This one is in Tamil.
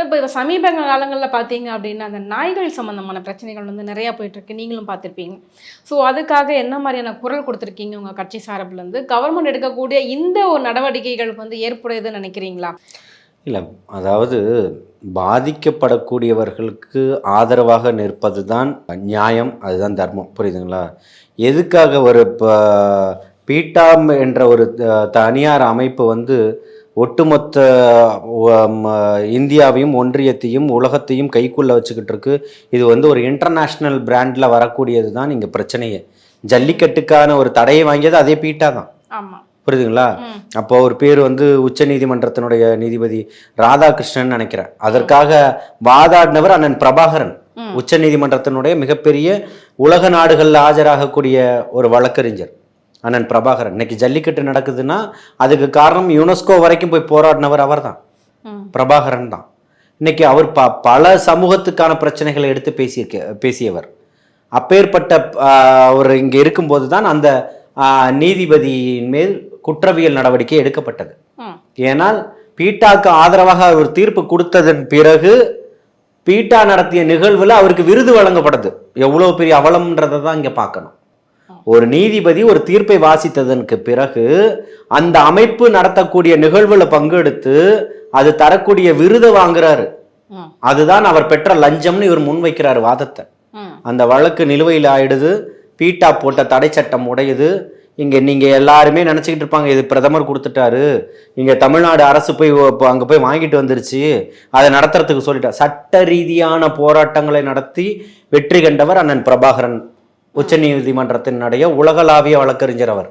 இப்போ சமீப காலங்களில் பார்த்தீங்க அப்படின்னா அந்த நாய்கள் சம்மந்தமான பிரச்சனைகள் வந்து நிறையா போயிட்டுருக்கு, நீங்களும் பார்த்துருப்பீங்க. ஸோ அதுக்காக என்ன மாதிரியான குரல் கொடுத்துருக்கீங்க உங்கள் கட்சி சார்பிலேருந்து? கவர்மெண்ட் எடுக்கக்கூடிய இந்த ஒரு நடவடிக்கைகளுக்கு வந்து ஏற்புடையதுன்னு நினைக்கிறீங்களா? இல்லை, அதாவது பாதிக்கப்படக்கூடியவர்களுக்கு ஆதரவாக நிற்பது தான் நியாயம், அதுதான் தர்மம். புரியுதுங்களா? எதுக்காக ஒரு இப்போ பீட்டாம் என்ற ஒரு தனியார் அமைப்பு வந்து ஒட்டுமொத்த இந்தியாவையும் ஒன்றியத்தையும் உலகத்தையும் கைக்குள்ளே வச்சுக்கிட்டு இருக்கு. இது வந்து ஒரு இன்டர்நேஷ்னல் பிராண்டில் வரக்கூடியது தான் இங்கே பிரச்சனையே. ஜல்லிக்கட்டுக்கான ஒரு தடையை வாங்கியது அதே பீட்டா தான். ஆமாம், புரியுதுங்களா? அப்போ ஒரு பேர் வந்து உச்ச நீதிமன்றத்தினுடைய நீதிபதி ராதாகிருஷ்ணன் நினைக்கிறேன். அதற்காக வாதாடினவர் அண்ணன் பிரபாகரன், உச்ச நீதிமன்றத்தினுடைய மிகப்பெரிய உலக நாடுகளில் ஆஜராகக்கூடிய ஒரு வழக்கறிஞர் அண்ணன் பிரபாகரன். இன்னைக்கு ஜல்லிக்கட்டு நடக்குதுன்னா அதுக்கு காரணம் யுனெஸ்கோ வரைக்கும் போய் போராடினவர் அவர் தான், பிரபாகரன் தான். இன்னைக்கு அவர் பல சமூகத்துக்கான பிரச்சனைகளை எடுத்து பேசியவர். அப்பேற்பட்ட அவர் இங்கே இருக்கும்போது தான் அந்த நீதிபதியின் மேல் குற்றவியல் நடவடிக்கை எடுக்கப்பட்டது. ஏனால் பீட்டாக்கு ஆதரவாக அவர் தீர்ப்பு கொடுத்ததன் பிறகு பீட்டா நடத்திய நிகழ்வுல அவருக்கு விருது வழங்கப்படுது. எவ்வளவு பெரிய அவலம்ன்றதை தான் இங்க பார்க்கணும். ஒரு நீதிபதி ஒரு தீர்ப்பை வாசித்ததற்கு பிறகு அந்த அமைப்பு நடத்தக்கூடிய நிகழ்வுல பங்கெடுத்து அது தரக்கூடிய விருதை வாங்குறாரு. அதுதான் அவர் பெற்ற லஞ்சம்னு இவர் முன்வைக்கிறாரு வாதத்தை. அந்த வழக்கு நிலுவையில் ஆயிடுது. பீட்டா போட்ட தடை சட்டம் உடையுது. இங்க நீங்க எல்லாருமே நினைச்சுக்கிட்டு இருப்பாங்க, இது பிரதமர் கொடுத்துட்டாரு, இங்க தமிழ்நாடு அரசு போய் அங்க போய் வாங்கிட்டு வந்துருச்சு, அதை நடத்துறதுக்கு சொல்லிட்டார். சட்ட ரீதியான போராட்டங்களை நடத்தி வெற்றி கண்டவர் அண்ணன் பிரபாகரன், உச்ச நீதிமன்றத்தினுடைய உலகளாவிய வழக்கறிஞர் அவர்.